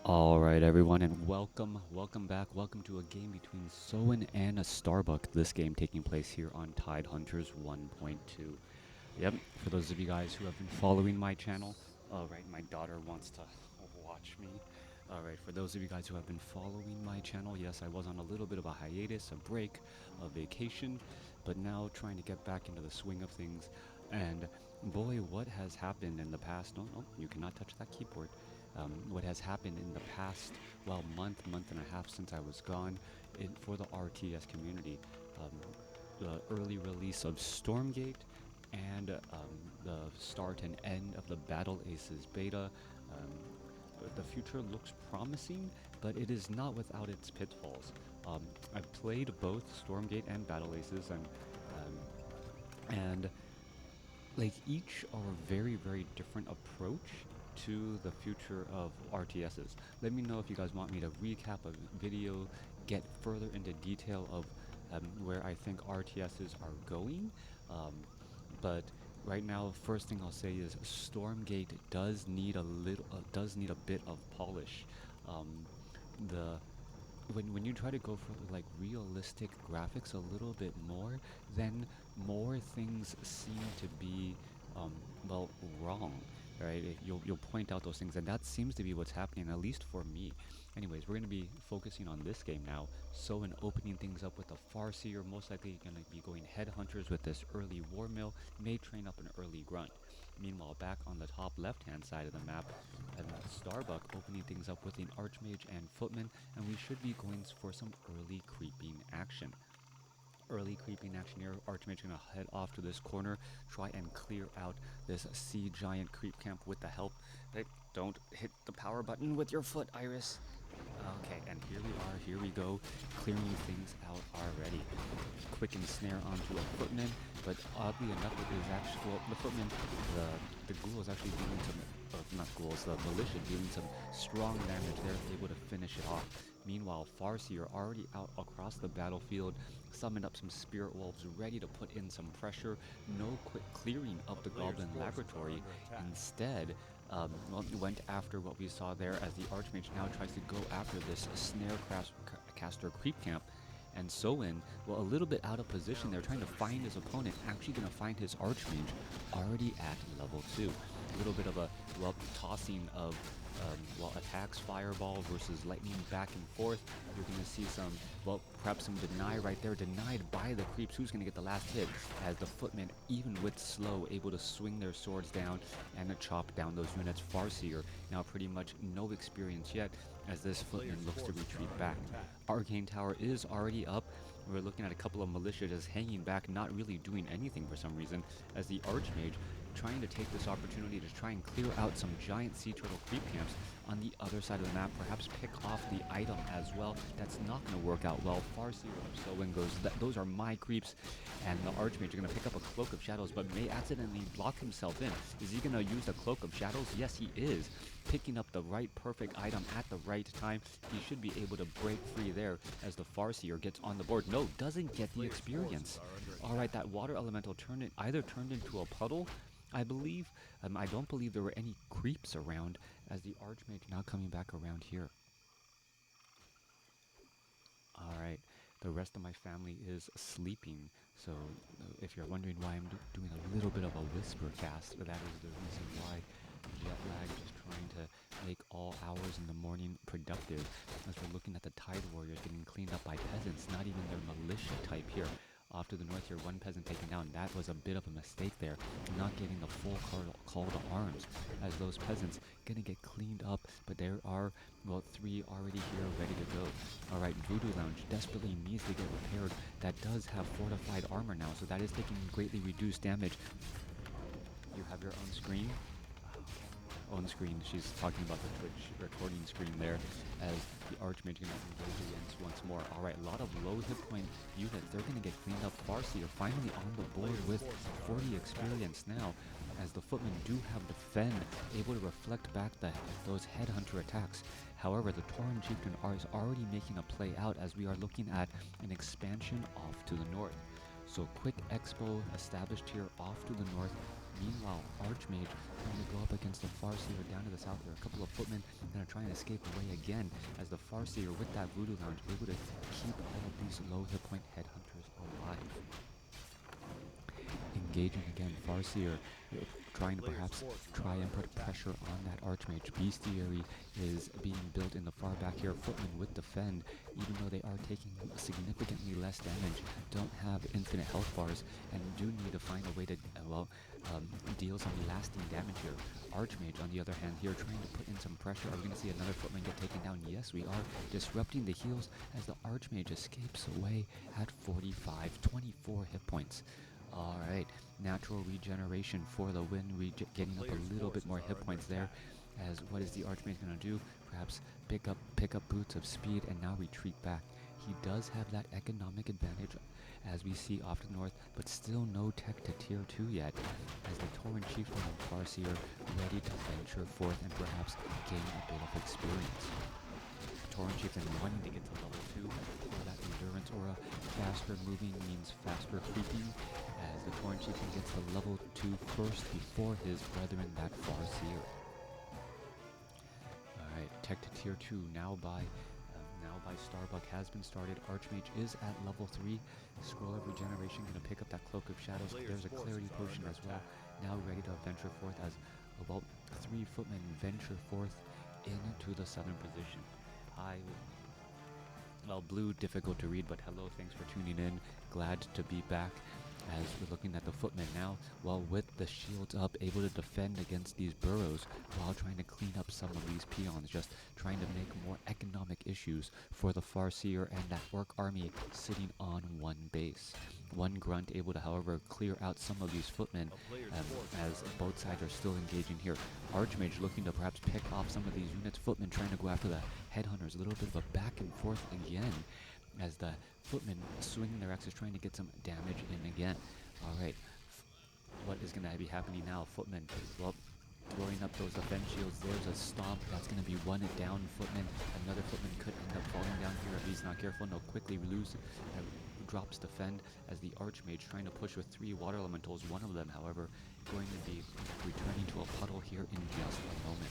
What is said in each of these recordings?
Alright everyone, and welcome back, welcome to a game between Soin and a Starbuck, this game taking place here on Tide Hunters 1.2. Yep, for those of you guys who have been following my channel, alright, my daughter wants to watch me. Alright, for those of you guys who have been following my channel, yes, I was on a little bit of a hiatus, a break, a vacation, but now trying to get back into the swing of things, and boy, what has happened in the past, no, you cannot touch that keyboard. What has happened in the past, well, month and a half since I was gone for the RTS community. The early release of Stormgate and the start and end of the Battle Aces beta. The future looks promising, but it is not without its pitfalls. I've played both Stormgate and Battle Aces, and like each are a very different approach to the future of RTSs. Let me know if you guys want me to recap a video, get further into detail of where I think RTSs are going. But right now, first thing I'll say is Stormgate does need a bit of polish. Um, the when you try to go for like realistic graphics a little bit more, then more things seem to be well, wrong, right? You'll point out those things, and that seems to be what's happening, at least for me. Anyways, we're going to be focusing on this game now. So in opening things up with the Farseer, most likely going to be going Headhunters with this early War Mill, may train up an early Grunt. Meanwhile, back on the top left-hand side of the map, Starbuck opening things up with an Archmage and Footman, and we should be going for some early creeping action. Early creeping action here. Archmage gonna head off to this corner, try and clear out this sea giant creep camp with the help. Don't hit the power button with your foot, Iris. Okay, and here we are, here we go, clearing things out already. Quick and snare onto a footman, but oddly enough, it is actually, well, the footman, the ghoul is actually dealing some, not ghouls, the militia dealing some strong damage there, able to finish it off. Meanwhile, Farseer already out across the battlefield, summoned up some spirit wolves, ready to put in some pressure. No quick clearing of the goblin laboratory. Instead, went after what we saw there as the Archmage now tries to go after this snare caster creep camp. And Soin, well, a little bit out of position there, trying to find his opponent, actually going to find his Archmage already at level 2. A little bit of a, well, tossing of attacks, fireball versus lightning back and forth. You're going to see some, well, perhaps some deny right there, denied by the creeps. Who's going to get the last hit? As the footmen, even with slow, able to swing their swords down and to chop down those units. Farseer, now pretty much no experience yet, as this footman looks to retreat back. Arcane Tower is already up. We're looking at a couple of militia just hanging back, not really doing anything for some reason, as the Archmage trying to take this opportunity to try and clear out some giant sea turtle creep camps on the other side of the map, perhaps pick off the item as well. That's not going to work out well. Farseer or Soin goes, those are my creeps, and the Archmage are going to pick up a Cloak of Shadows, but may accidentally block himself in. Is he going to use the Cloak of Shadows? Yes, he is. Picking up the right perfect item at the right time. He should be able to break free there as the Farseer gets on the board. No, doesn't get the experience. Alright, that water elemental either turned into a puddle, I believe. I don't believe there were any creeps around, as the Archmage now coming back around here. Alright, the rest of my family is sleeping, so if you're wondering why I'm doing a little bit of a whisper cast, that is the reason why. Jet lag, just trying to make all hours in the morning productive, as we're looking at the Tide Warriors getting cleaned up by peasants, not even their militia type here. Off to the north here, one peasant taken down. That was a bit of a mistake there, not getting the full call to arms, as those peasants gonna get cleaned up, but there are, well, 3 already here ready to go. Alright, Voodoo Lounge desperately needs to get repaired. That does have fortified armor now, so that is taking greatly reduced damage. You have your own screen? On screen, she's talking about the Twitch recording screen there, as the Archmage gonna engage against once more. Alright, a lot of low hit point units, they're gonna get cleaned up. Farseer finally on the board with 40 experience now, as the footmen do have defend, able to reflect back those headhunter attacks. However, the Tauren Chieftain is already making a play out, as we are looking at an expansion off to the north. So quick expo established here off to the north. Meanwhile, Archmage trying to go up against the Farseer down to the south. There are a couple of footmen that are trying to escape away again as the Farseer with that Voodoo Lounge able to keep all of these low hit point headhunters alive. Engaging again, Farseer trying to perhaps try and put pressure on that Archmage. Bestiary is being built in the far back here. Footmen with Defend, even though they are taking significantly less damage, don't have infinite health bars and do need to find a way to, deal some lasting damage here. Archmage, on the other hand, here trying to put in some pressure. Are we going to see another Footman get taken down? Yes, we are. Disrupting the heals as the Archmage escapes away at 45, 24 hit points. Alright, natural regeneration for the win, getting up a little bit more hit points there. As what is the Archmage going to do? Perhaps pick up boots of speed and now retreat back. He does have that economic advantage as we see off to the north, but still no tech to tier 2 yet, as the Tauren Chieftain and Farseer ready to venture forth and perhaps gain a bit of experience. Tauren Chieftain wanting to get to level 2 for that endurance aura. Faster moving means faster creeping, as the Tauren Chieftain gets to level 2 first before his brethren, that Farseer. Alright, tech to tier 2 now by Starbuck has been started. Archmage is at level 3. Scroll of Regeneration going to pick up that Cloak of Shadows. There's a Clarity Potion as well. Now ready to venture forth as about 3 footmen venture forth into the southern position. Well, blue, difficult to read, but hello, thanks for tuning in. Glad to be back as we're looking at the footmen now, while with the shields up, able to defend against these burrows while trying to clean up some of these peons, just trying to make more economic issues for the Farseer and that Orc army sitting on one base. One grunt able to, however, clear out some of these footmen as both sides are still engaging here. Archmage looking to perhaps pick off some of these units. Footmen trying to go after the headhunters. A little bit of a back and forth again as the footmen swinging their axes trying to get some damage in again. Alright, what is going to be happening now? Footmen, well, throwing up those defense shields. There's a stomp. That's going to be one down footman. Another footman could end up falling down here if he's not careful. No, quickly drops defend as the Archmage trying to push with 3 water elementals. One of them, however, going to be returning to a puddle here in just a moment.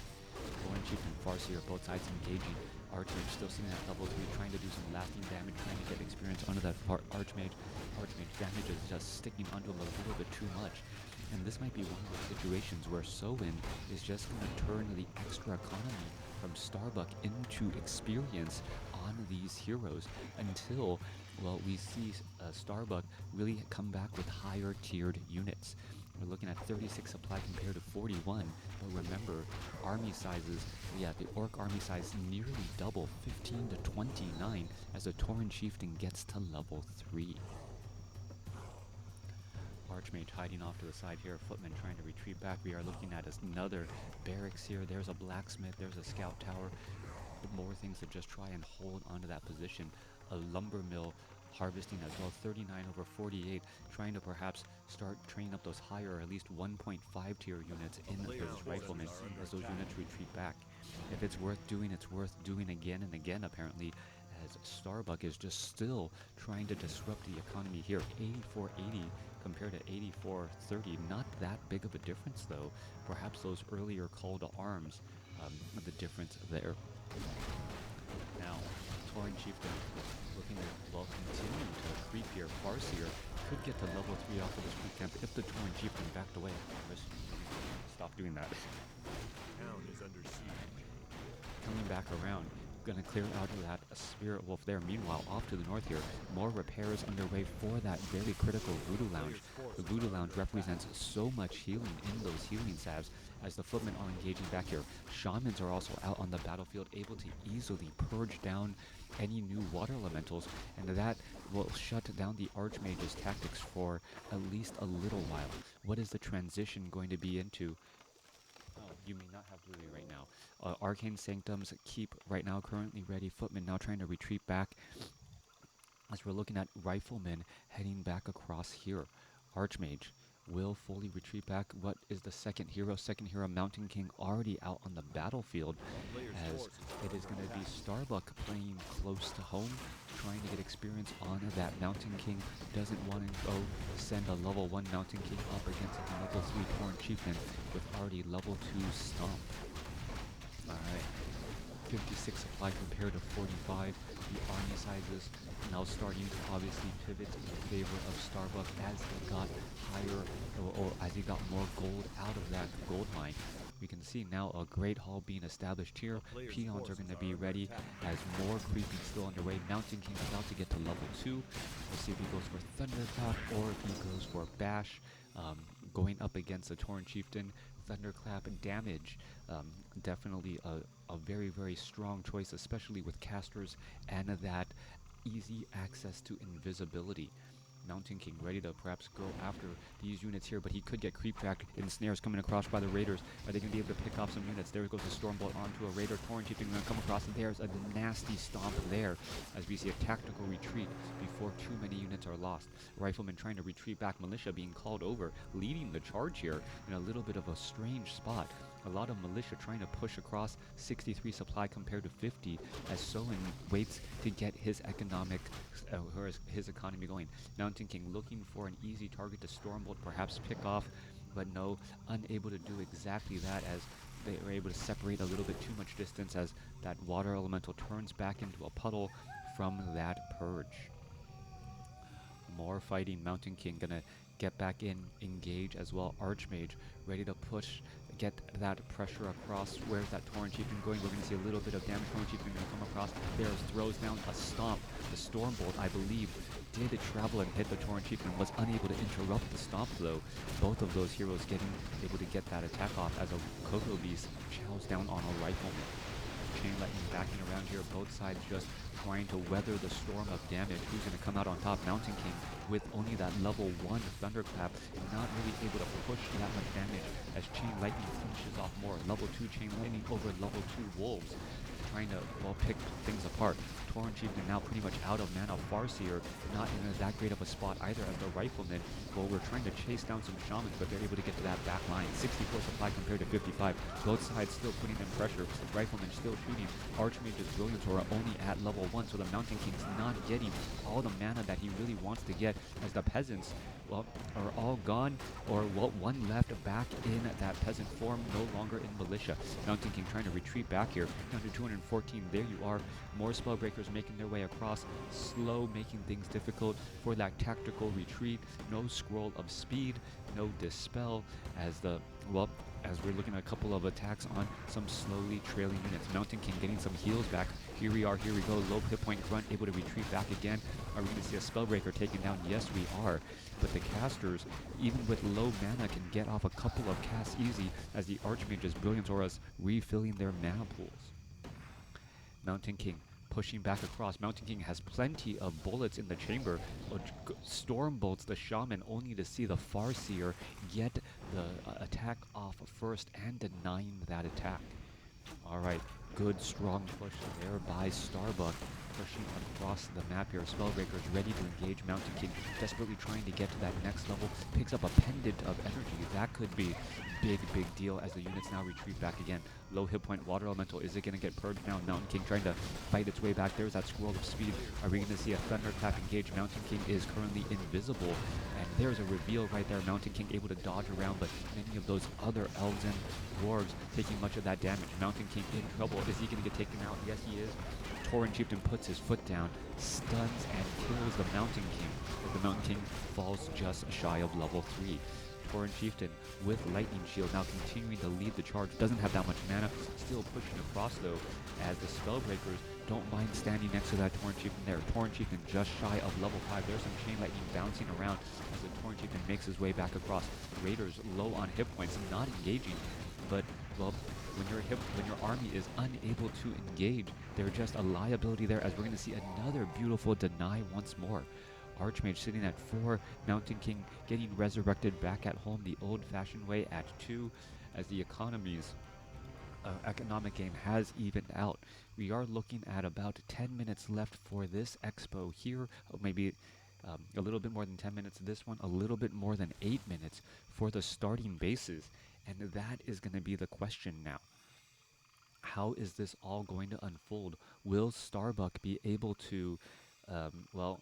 Tauren Chieftain and Farseer, both sides engaging. Archmage still sitting at level 3, trying to do some lasting damage, trying to get experience onto that Archmage. Archmage damage is just sticking onto him a little bit too much. And this might be one of those situations where Soin is just going to turn the extra economy from Starbuck into experience on these heroes until, well, we see Starbuck really come back with higher tiered units. We're looking at 36 supply compared to 41, but remember, army sizes, the Orc army size nearly double, 15 to 29, as the Tauren Chieftain gets to level 3. Archmage hiding off to the side here, footmen trying to retreat back. We are looking at another barracks here. There's a blacksmith, there's a scout tower. More things to just try and hold onto that position. A lumber mill harvesting as well, 39 over 48, trying to perhaps start training up those higher, or at least 1.5 tier units in those riflemen as those units retreat back. If it's worth doing, it's worth doing again and again, apparently, as Starbuck is just still trying to disrupt the economy here. 8480 compared to 8430, not that big of a difference though. Perhaps those earlier call to arms, the difference there. Now, Tauren Chieftain looking at, well, continuing to creep here. Farseer could get to level 3 off of this creep camp if the Tauren Chieftain backed away. Stop doing that. Town is under siege. Coming back around, going to clear out of that Spirit Wolf there. Meanwhile, off to the north here, more repairs underway for that very critical Voodoo Lounge. The Voodoo Lounge represents so much healing in those healing salves as the footmen are engaging back here. Shamans are also out on the battlefield, able to easily purge down any new water elementals, and that will shut down the Archmage's tactics for at least a little while. What is the transition going to be into? Oh, you may not have Bluey right now. Arcane Sanctums keep right now currently ready. Footmen now trying to retreat back as we're looking at Riflemen heading back across here. Archmage will fully retreat back. What is the second hero? Second hero, Mountain King, already out on the battlefield, A player's as forces are it is under going to be attack. Starbuck playing close to home, trying to get experience on that Mountain King. Doesn't want to go send a level 1 Mountain King up against a level 3 Torn Chieftain with already level 2 Stomp. Alright. 56 supply compared to 45. The army sizes now starting to obviously pivot in favor of Starbuck as he got higher, or as he got more gold out of that gold mine. We can see now a great hall being established here. A player's Peons are forces going to are be under ready attack. as more creeping still underway. Mountain King about to get to level 2. We'll see if he goes for Thunderclap or if he goes for Bash. Going up against a Torn Chieftain, Thunderclap damage, definitely a very, very strong choice, especially with casters and that easy access to invisibility. Mountain King ready to perhaps go after these units here, but he could get creep tracked. Ensnares coming across by the Raiders. Are they going to be able to pick off some units? There goes the Stormbolt onto a Raider. Torn Chieftain going to come across. There's a nasty stomp there as we see a tactical retreat before too many units are lost. Rifleman trying to retreat back. Militia being called over, leading the charge here in a little bit of a strange spot. A lot of militia trying to push across. 63 supply compared to 50 as Soin waits to get his his economy going. Mountain King looking for an easy target to Stormbolt, perhaps pick off, but no, unable to do exactly that as they were able to separate a little bit too much distance as that water elemental turns back into a puddle from that purge. More fighting. Mountain King gonna get back in, engage as well. Archmage ready to push, get that pressure across. Where's that Torn Chieftain going? We're gonna see a little bit of damage. Torn Chieftain gonna come across. There's throws down a stomp. The Stormbolt, I believe, did travel and hit the Torn Chieftain, was unable to interrupt the stomp though. Both of those heroes able to get that attack off as a Coco Beast chows down on a Rifleman. Chain Lightning backing around here, both sides just trying to weather the storm of damage. Who's going to come out on top? Mountain King with only that level 1 Thunderclap, not really able to push that much damage as Chain Lightning finishes off more. Level 2 Chain Lightning over level 2 Wolves, trying to, well, pick things apart. Torn Chieftain now pretty much out of mana. Farseer not in that great of a spot either as the Riflemen. Well, we're trying to chase down some Shamans, but they're able to get to that back line. 64 supply compared to 55. Both sides still putting in pressure. Riflemen still shooting. Archmage's Brilliance are only at level 1, so the Mountain King's not getting all the mana that he really wants to get as the Peasants, well, are all gone, or well, one left back in that peasant form, no longer in militia. Mountain King trying to retreat back here, down to 214. There you are. More Spellbreakers making their way across, slow, making things difficult for that tactical retreat. No Scroll of Speed, no Dispel, as the, well, as we're looking at a couple of attacks on some slowly trailing units. Mountain King getting some heals back. Here we are, here we go. Low hit point Grunt able to retreat back again. Are we going to see a Spellbreaker taken down? Yes, we are. But the casters, even with low mana, can get off a couple of casts easy as the Archmage's Brilliant Auras refilling their mana pools. Mountain King pushing back across. Mountain King has plenty of bullets in the chamber. Stormbolts the Shaman only to see the Farseer get the attack off first and denying that attack. Alright, good strong push there by Starbuck, pushing across the map here. Spellbreakers ready to engage. Mountain King desperately trying to get to that next level. Picks up a pendant of energy. That could be big deal as the units now retreat back again. Low hit point Water Elemental. Is it going to get purged now? Mountain King trying to fight its way back. There's that Scroll of Speed. Are we going to see a Thunderclap engage? Mountain King is currently invisible. And there's a reveal right there. Mountain King able to dodge around, but many of those other elves and dwarves taking much of that damage. Mountain King in trouble. Is he going to get taken out? Yes, he is. Torn Chieftain puts his foot down, stuns and kills the Mountain King. The Mountain King falls just shy of level 3. Torn Chieftain with Lightning Shield now continuing to lead the charge. Doesn't have that much mana. Still pushing across though as the Spellbreakers don't mind standing next to that Torn Chieftain there. Torn Chieftain just shy of level 5. There's some Chain Lightning bouncing around as the Torn Chieftain makes his way back across. Raiders low on hit points, not engaging. But, well, when your army is unable to engage, they're just a liability there as we're going to see another beautiful deny once more. Archmage sitting at 4, Mountain King getting resurrected back at home the old-fashioned way at 2 as the economic game has evened out. We are looking at about 10 minutes left for this expo here, maybe A little bit more than 10 minutes. This one, a little bit more than 8 minutes for the starting bases. And that is going to be the question now. How is this all going to unfold? Will Starbuck be able to, well,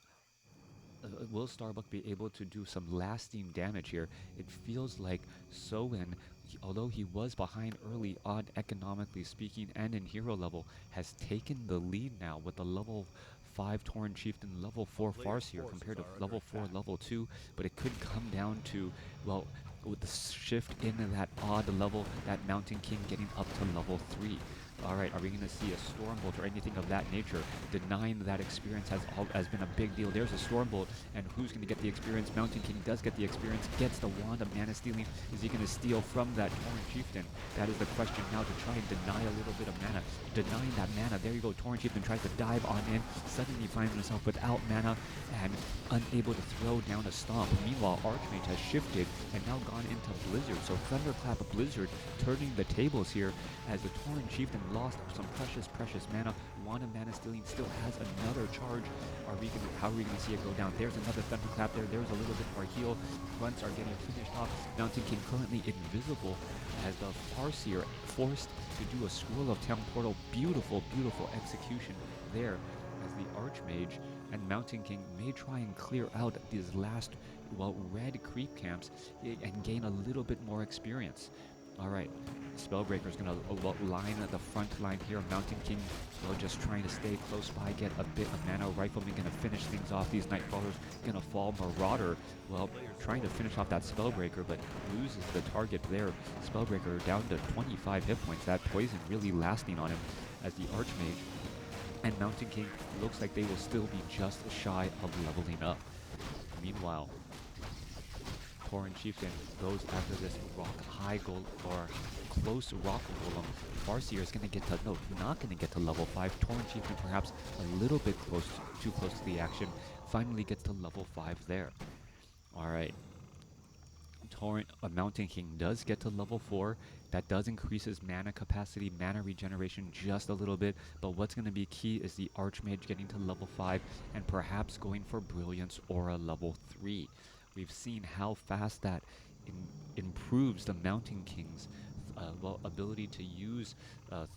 will Starbuck be able to do some lasting damage here? It feels like Soin, although he was behind early on economically speaking and in hero level, has taken the lead now with the level 5 Tauren Chieftain, level 4 Farseer compared to level 4, level 2, but it could come down to, well, with the shift into that odd level, that Mountain King getting up to level 3. Alright, are we going to see a Stormbolt or anything of that nature? Denying that experience has been a big deal. There's a Stormbolt, and who's going to get the experience? Mountain King does get the experience, gets the Wand of Mana Stealing. Is he going to steal from that Tauren Chieftain? That is the question now, to try and deny a little bit of mana. Denying that mana, there you go, Tauren Chieftain tries to dive on in, suddenly finds himself without mana and unable to throw down a Stomp. Meanwhile, Archmage has shifted and now gone into Blizzard, so Thunderclap Blizzard turning the tables here as the Tauren Chieftain lost some precious mana. Wand of Mana Stealing still has another charge. How are we gonna see it go down? There's another Thunderclap there. There's a little bit more heal. Fronts are getting finished off. Mountain King currently invisible as the Farseer forced to do a Scroll of Town Portal. Beautiful execution there as the Archmage and Mountain King may try and clear out these last, well, red creep camps and gain a little bit more experience. Alright, Spellbreaker's gonna line the front line here. Mountain King, well, just trying to stay close by, get a bit of mana. Rifleman gonna finish things off. These Nightcrawlers gonna fall. Marauder, well, trying to finish off that Spellbreaker, but loses the target there. Spellbreaker down to 25 hit points. That poison really lasting on him as the Archmage and Mountain King looks like they will still be just shy of leveling up. Meanwhile, Tauren Chieftain goes after this high goal or close rock golem. Farseer is going to get to, no, not going to get to level 5. Tauren Chieftain perhaps a little bit too close to the action. Finally gets to level 5 there. Alright. Mountain King does get to level 4. That does increase his mana capacity, mana regeneration just a little bit. But what's going to be key is the Archmage getting to level 5 and perhaps going for Brilliance or a level 3. We've seen how fast that improves the Mountain King's ability to use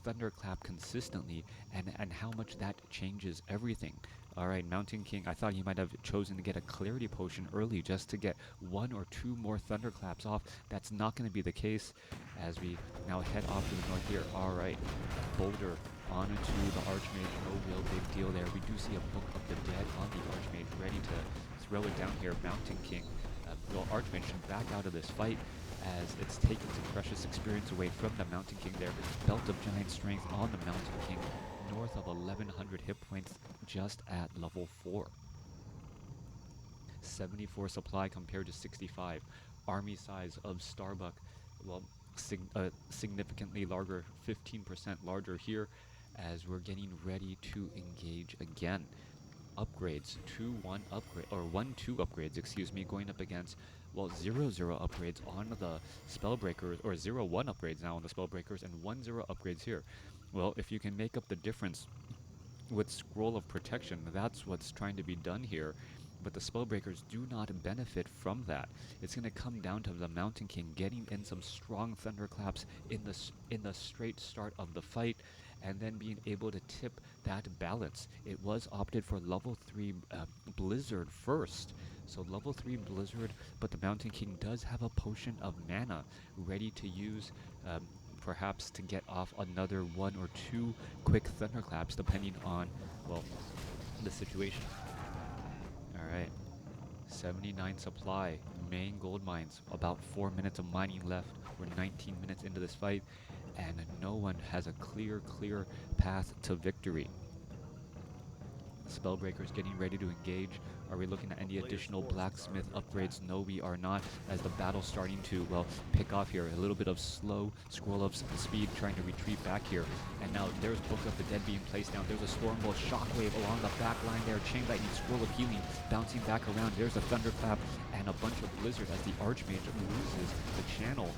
Thunderclap consistently, and how much that changes everything. Alright, Mountain King, I thought he might have chosen to get a Clarity Potion early just to get 1 or 2 more Thunderclaps off. That's not going to be the case as we now head off to the north here. Alright, Boulder onto the Archmage, no real big deal there. We do see a Book of the Dead on the Archmage, ready to throw it down here. Mountain King, Archmage should back out of this fight as it's taken some precious experience away from the Mountain King there. Belt of Giant Strength on the Mountain King, north of 1100 hit points just at level 4. 74 supply compared to 65. Army size of Starbuck, well, significantly larger, 15% larger here as we're getting ready to engage again. Upgrades, 2-1 upgrade, or 1-2 upgrades, excuse me, going up against, well, 0-0 upgrades on the Spellbreakers, or 0-1 upgrades now on the Spellbreakers, and 1-0 upgrades here. Well, if you can make up the difference with Scroll of Protection, that's what's trying to be done here. But the Spellbreakers do not benefit from that. It's going to come down to the Mountain King getting in some strong Thunderclaps in the straight start of the fight, and then being able to tip that balance. It was opted for level 3 Blizzard first. So level 3 Blizzard, but the Mountain King does have a Potion of Mana ready to use, perhaps to get off another 1 or 2 quick Thunderclaps depending on, well, the situation. Alright, 79 supply, main gold mines, about 4 minutes of mining left. We're 19 minutes into this fight, and no one has a clear path to victory. Spellbreaker's getting ready to engage. Are we looking at any additional blacksmith upgrades? No, we are not, as the battle's starting to, well, pick off here. A little bit of slow scroll of speed trying to retreat back here. And now there's Book of the Dead being placed down. There's a Stormbolt Shockwave along the back line there. Chain Lightning, Scroll of Healing bouncing back around. There's a Thunderclap and a bunch of Blizzard as the Archmage loses the channel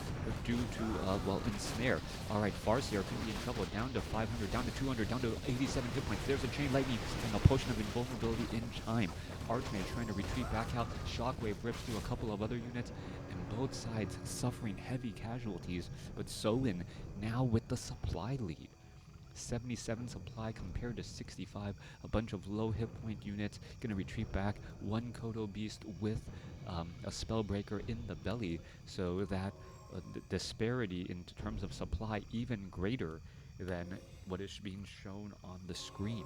due to, well, Ensnare. Alright, Farseer could be in trouble. Down to 500, down to 200, down to 87 hit points. There's a Chain Lightning and a Potion of Invulnerability in time. Archmage trying to retreat back out. Shockwave rips through a couple of other units, and both sides suffering heavy casualties. But Soin now with the supply lead. 77 supply compared to 65. A bunch of low hit point units gonna retreat back. One Kodo Beast with a Spellbreaker in the belly, so that the disparity in terms of supply even greater than what is being shown on the screen.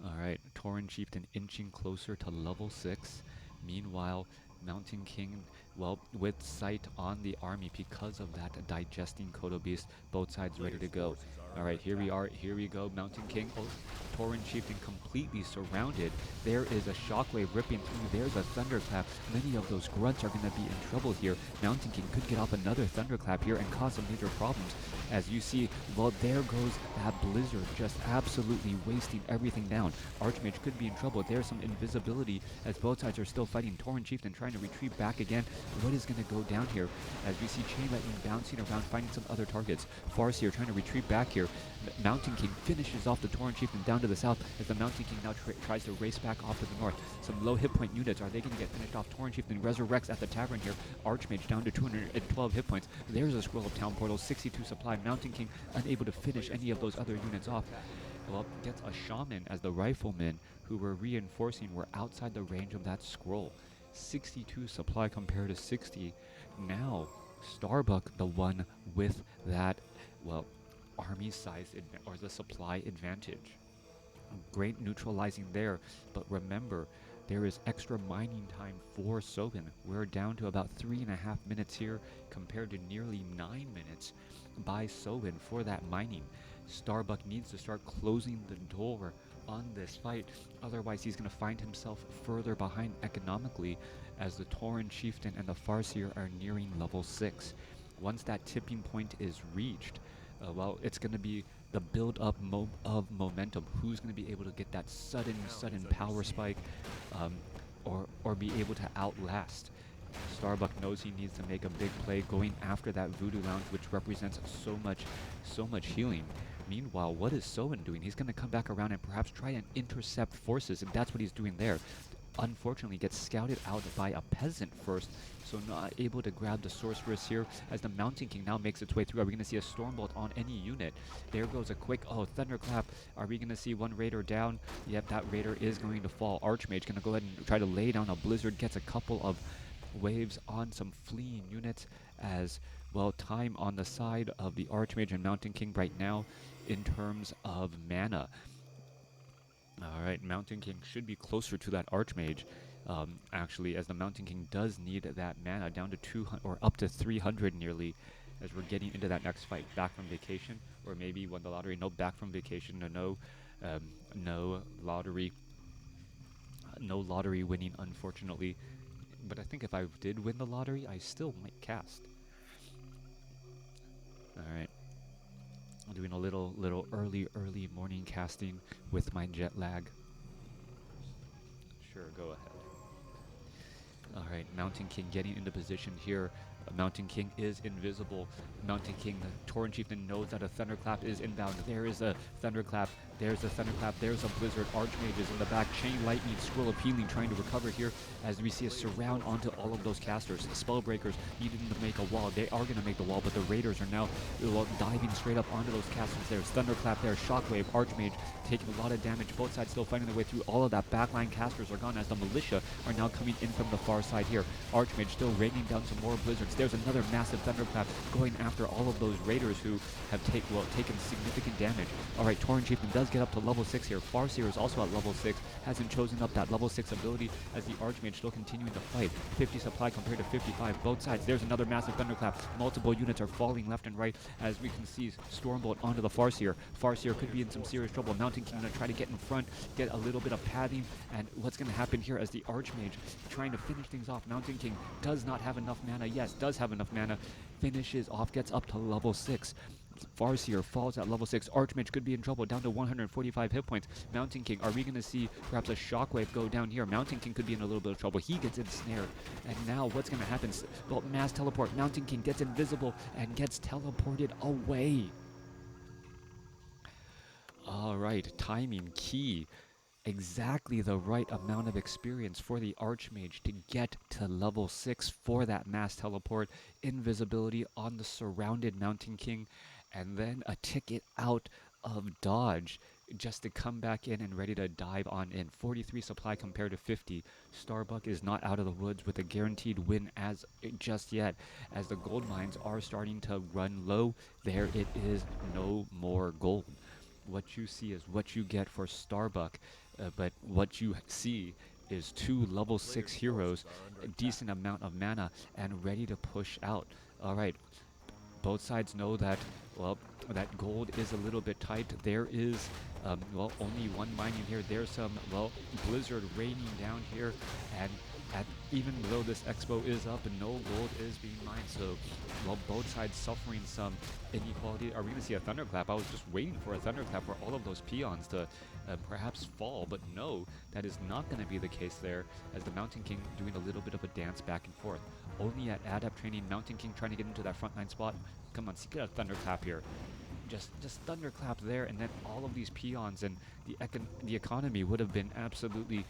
Alright, Tauren Chieftain inching closer to level 6. Meanwhile, Mountain King, well, with sight on the army because of that digesting Kodo Beast, both sides ready to go. Alright, here we are, here we go, Mountain King, Tauren Chieftain completely surrounded. There is a Shockwave ripping through, there's a Thunderclap. Many of those grunts are going to be in trouble here. Mountain King could get off another Thunderclap here and cause some major problems. As you see, well, there goes that Blizzard, just absolutely wasting everything down. Archmage could be in trouble. There's some invisibility as both sides are still fighting. Tauren Chieftain trying to retreat back again. What is going to go down here? As we see Chain Lightning bouncing around, finding some other targets. Farseer trying to retreat back here. Mountain King finishes off the Tauren Chieftain down to the south as the Mountain King now tries to race back off to the north. Some low hit point units. Are they going to get finished off? Tauren Chieftain resurrects at the tavern here. Archmage down to 212 hit points. There's a Scroll of Town Portal, 62 supply. Mountain King unable to finish any of those other units off. Well, gets a Shaman as the Riflemen who were reinforcing were outside the range of that scroll. 62 supply compared to 60. Now, Starbuck, the one with that, well, army size or the supply advantage. Great neutralizing there, but remember, there is extra mining time for Soin. We're down to about 3.5 minutes here compared to nearly 9 minutes by Soin for that mining. Starbuck needs to start closing the door on this fight, otherwise he's going to find himself further behind economically as the Tauren Chieftain and the Farseer are nearing level 6. Once that tipping point is reached, well, it's going to be the build-up of momentum. Who's going to be able to get that sudden power spike, or be able to outlast? Starbuck knows he needs to make a big play, going after that Voodoo Lounge, which represents so much healing. Meanwhile, what is Soin doing? He's going to come back around and perhaps try and intercept forces, and that's what he's doing there. Unfortunately, gets scouted out by a peasant first, so not able to grab the sorceress here as the Mountain King now makes its way through. Are we going to see a Stormbolt on any unit? There goes a quick, Thunderclap. Are we going to see one Raider down? Yep, that Raider is going to fall. Archmage going to go ahead and try to lay down a Blizzard, gets a couple of waves on some fleeing units as, well, time on the side of the Archmage and Mountain King right now in terms of mana. Alright, Mountain King should be closer to that Archmage, actually, as the Mountain King does need that mana down to 200 or up to 300 nearly, as we're getting into that next fight. Back from vacation, or maybe won the lottery. No, back from vacation. No lottery winning, unfortunately. But I think if I did win the lottery, I still might cast. Alright. I'm doing a little early morning casting with my jet lag. Sure, go ahead. Alright, Mountain King getting into position here. Mountain King is invisible. Mountain King, the Tauren Chieftain, knows that a Thunderclap is inbound. There is a Thunderclap. There's a Thunderclap. There's a Blizzard. Archmage is in the back. Chain Lightning, Scroll of Healing trying to recover here as we see a surround onto all of those casters. The Spellbreakers needing to make a wall. They are going to make the wall, but the Raiders are now diving straight up onto those casters. There's Thunderclap there. Shockwave. Archmage taking a lot of damage. Both sides still fighting their way through. All of that backline casters are gone as the Militia are now coming in from the far side here. Archmage still raining down some more Blizzards. There's another massive Thunderclap going after all of those Raiders who have taken significant damage. Alright, Tauren Chieftain does get up to level 6 here. Farseer is also at level 6. Hasn't chosen up that level 6 ability as the Archmage still continuing to fight. 50 supply compared to 55. Both sides. There's another massive Thunderclap. Multiple units are falling left and right as we can see Stormbolt onto the Farseer. Farseer could be in some serious trouble. Mountain King going to try to get in front, get a little bit of padding, and what's going to happen here as the Archmage trying to finish things off. Mountain King does not have enough mana. Yes, does have enough mana. Finishes off, gets up to level 6. Farseer falls at level 6. Archmage could be in trouble, down to 145 hit points. Mountain King, are we going to see perhaps a Shockwave go down here? Mountain King could be in a little bit of trouble. He gets ensnared. And now what's going to happen? Well, mass teleport. Mountain King gets invisible and gets teleported away. Alright, timing key. exactly the right amount of experience for the Archmage to get to level 6 for that mass teleport, invisibility on the surrounded Mountain King, and then a ticket out of dodge just to come back in and ready to dive on in. 43 supply compared to 50. Starbuck is not out of the woods with a guaranteed win as just yet, as the gold mines are starting to run low. There it is, no more gold. What you see is what you get for Starbuck, but what you see is two level 6 Player's heroes, forces are under a attack. decent amount of mana, and ready to push out. All right, both sides know that, well, that gold is a little bit tight. There is, well, only one mining here. There's some, well, blizzard raining down here, and even though this expo is up, no gold is being mined. So, well, both sides suffering some inequality. Are we going to see a thunderclap? I was just waiting for a thunderclap for all of those peons to perhaps fall, but no, that is not going to be the case there, as the Mountain King doing a little bit of a dance back and forth. Only at adept training, Mountain King trying to get into that frontline spot. Come on, get a thunderclap here. Just thunderclap there, and then all of these peons and the economy would have been absolutely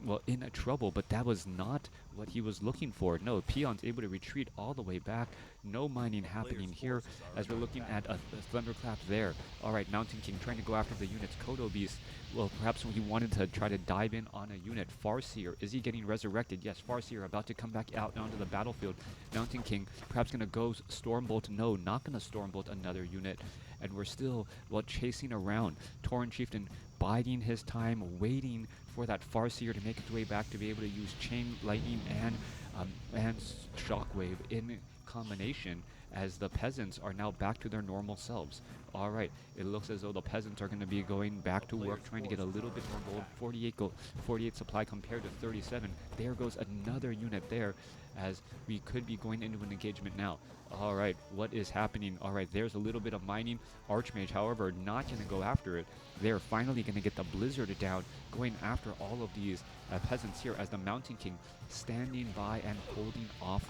well, in trouble, but that was not what he was looking for. No, peons able to retreat all the way back. No mining happening here, as we're looking at a thunderclap there. All right, Mountain King trying to go after the units. Kodo Beast, well, perhaps he wanted to try to dive in on a unit. Farseer, is he getting resurrected? Yes, Farseer about to come back out onto the battlefield. Mountain King perhaps going to go Stormbolt. No, not going to Stormbolt another unit. And we're still, well, chasing around. Tauren Chieftain biding his time, waiting for that Farseer to make its way back to be able to use Chain Lightning and Shockwave in combination, as the peasants are now back to their normal selves. All right, it looks as though the peasants are going to be going back to work, trying to get a little bit more gold. 48 supply compared to 37. There goes another unit there, as we could be going into an engagement now. All right, what is happening? All right, there's a little bit of mining. Archmage, however, not going to go after it. They're finally going to get the blizzard down, going after all of these peasants here, as the Mountain King standing by and holding off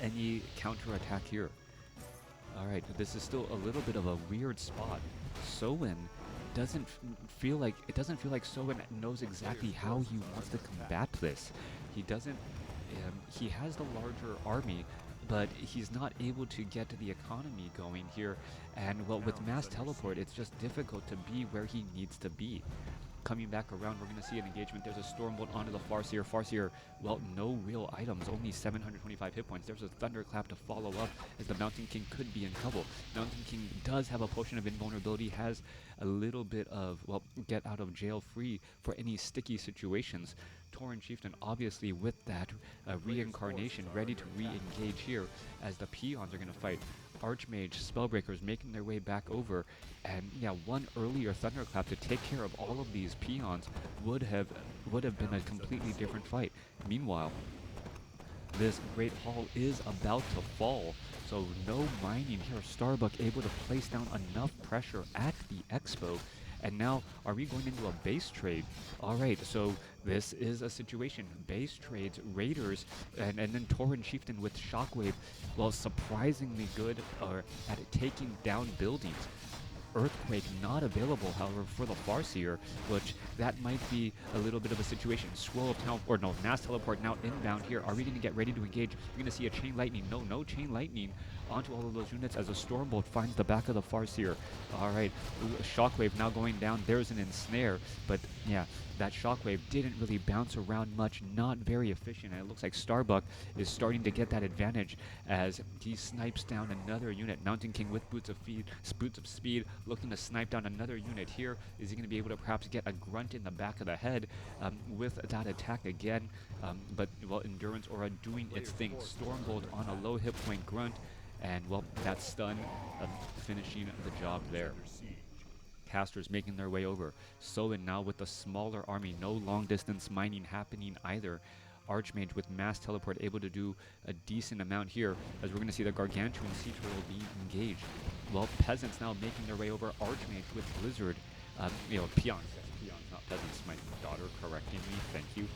any counterattack here. All right, this is still a little bit of a weird spot. Soin doesn't feel like Soin knows exactly how he wants to combat this. He doesn't. He has the larger army, but he's not able to get the economy going here. And well, with mass teleport, it's just difficult to be where he needs to be. Coming back around, we're going to see an engagement. There's a Stormbolt onto the Farseer. Farseer, well, no real items, only 725 hit points. There's a Thunderclap to follow up, as the Mountain King could be in trouble. Mountain King does have a potion of invulnerability, has a little bit of, well, get out of jail free for any sticky situations. Tauren Chieftain, obviously, with that reincarnation, ready to re-engage here, as the peons are going to fight. Archmage, Spellbreakers making their way back over, and yeah, one earlier Thunderclap to take care of all of these peons would have been a completely different fight. Meanwhile, this Great Hall is about to fall, so no mining here. Starbuck able to place down enough pressure at the expo. And now, are we going into a base trade? All right, so this is a situation. Base trades, Raiders, and then Tauren Chieftain with Shockwave, well, surprisingly good at taking down buildings. Earthquake not available, however, for the Farseer, which that might be a little bit of a situation. Scroll of Town, or no, Mass Teleport now inbound here. Are we going to get ready to engage? You're going to see a Chain Lightning. No Chain Lightning onto all of those units, as a Stormbolt finds the back of the Farseer. All right, Shockwave now going down. There's an Ensnare, but yeah, that Shockwave didn't really bounce around much, not very efficient, and it looks like Starbuck is starting to get that advantage as he snipes down another unit. Mountain King with Boots of Speed, looking to snipe down another unit here. Is he going to be able to perhaps get a Grunt in the back of the head with that attack again? But, well, Endurance Aura doing its thing. Stormbolt on a low hit point Grunt, and, well, that stun finishing the job there. Casters making their way over. Soin now with the smaller army, no long distance mining happening either. Archmage with mass teleport able to do a decent amount here, as we're going to see the Gargantuan Sea Turtle being engaged. Well, peasants now making their way over. Archmage with Blizzard, you know, peons, yes, peons, not peasants. My daughter correcting me, thank you.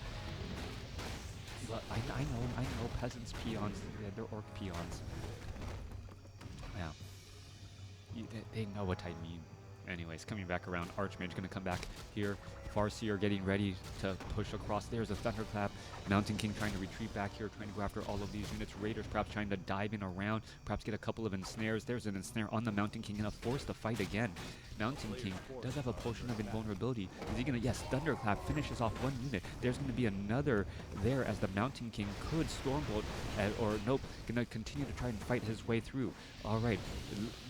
But I know peasants, peons, they're orc peons. Yeah, they know what I mean. Anyways, coming back around, Archmage gonna come back here. Farseer getting ready to push across. There's a Thunderclap. Mountain King trying to retreat back here, trying to go after all of these units. Raiders perhaps trying to dive in around, perhaps get a couple of ensnares. There's an ensnare on the Mountain King, gonna force the fight again. Mountain King does have a potion of invulnerability. Is he gonna, yes, Thunderclap finishes off one unit. There's gonna be another there as the Mountain King could Stormbolt, or nope, gonna continue to try and fight his way through. Alright,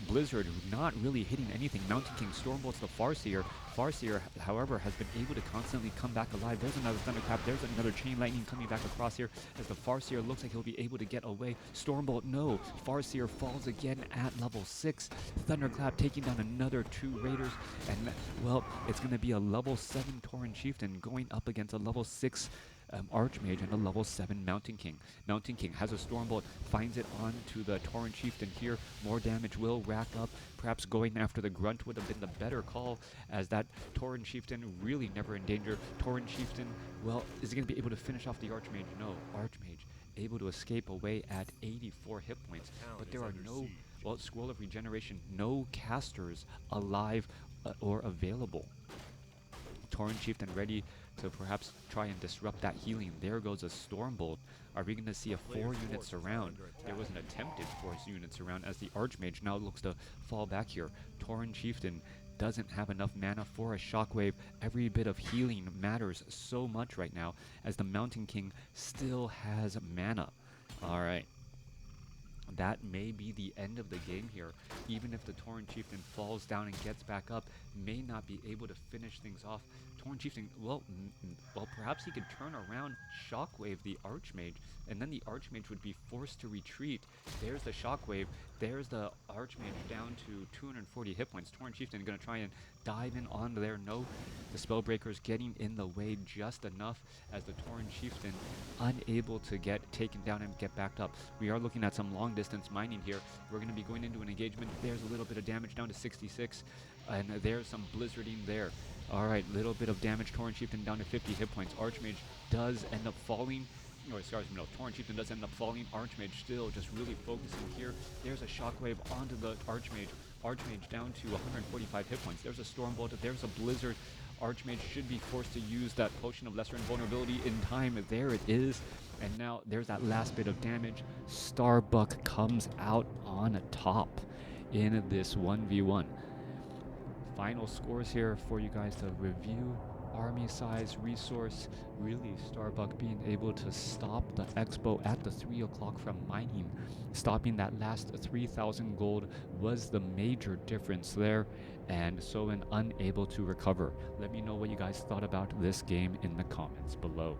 Blizzard not really hitting anything. Mountain King Stormbolts the Farseer. Farseer, however, has been able to constantly come back alive. There's another Thunderclap. There's another Chain Lightning coming back across here as the Farseer looks like he'll be able to get away. Stormbolt, no. Farseer falls again at level 6. Thunderclap taking down another 2 Raiders. And, well, it's going to be a level 7 Tauren Chieftain going up against a level 6 Archmage and a level 7 Mountain King. Mountain King has a Stormbolt, finds it onto the Tauren Chieftain here. More damage will rack up. Perhaps going after the Grunt would have been the better call, as that Tauren Chieftain really never in danger. Tauren Chieftain, well, is he going to be able to finish off the Archmage? No. Archmage able to escape away at 84 hit points. But there are no, well, Scroll of Regeneration, no casters alive or available. Tauren Chieftain ready to perhaps try and disrupt that healing. There goes a Stormbolt. Are we going to see a 4-unit surround? There was an attempted 4-unit surround as the Archmage now looks to fall back here. Tauren Chieftain doesn't have enough mana for a Shockwave. Every bit of healing matters so much right now as the Mountain King still has mana. Alright. That may be the end of the game here. Even if the Tauren Chieftain falls down and gets back up, may not be able to finish things off. Tauren Chieftain, well, perhaps he could turn around, Shockwave the Archmage, and then the Archmage would be forced to retreat. There's the Shockwave. There's the Archmage down to 240 hit points. Tauren Chieftain going to try and dive in on there. No, the Spellbreaker's getting in the way just enough as the Tauren Chieftain unable to get taken down and get backed up. We are looking at some long distance mining here. We're going to be going into an engagement. There's a little bit of damage down to 66, and there's some blizzarding there. Alright, little bit of damage. Tauren Chieftain down to 50 hit points. Archmage does end up falling. No, Tauren Chieftain does end up falling. Archmage still just really focusing here. There's a Shockwave onto the Archmage. Archmage down to 145 hit points. There's a Stormbolt. There's a Blizzard. Archmage should be forced to use that Potion of Lesser Invulnerability in time. There it is. And now there's that last bit of damage. Starbuck comes out on top in this 1v1. Final scores here for you guys to review. Army size, resource, really Starbuck being able to stop the Expo at the 3 o'clock from mining. Stopping that last 3,000 gold was the major difference there, and Soin unable to recover. Let me know what you guys thought about this game in the comments below.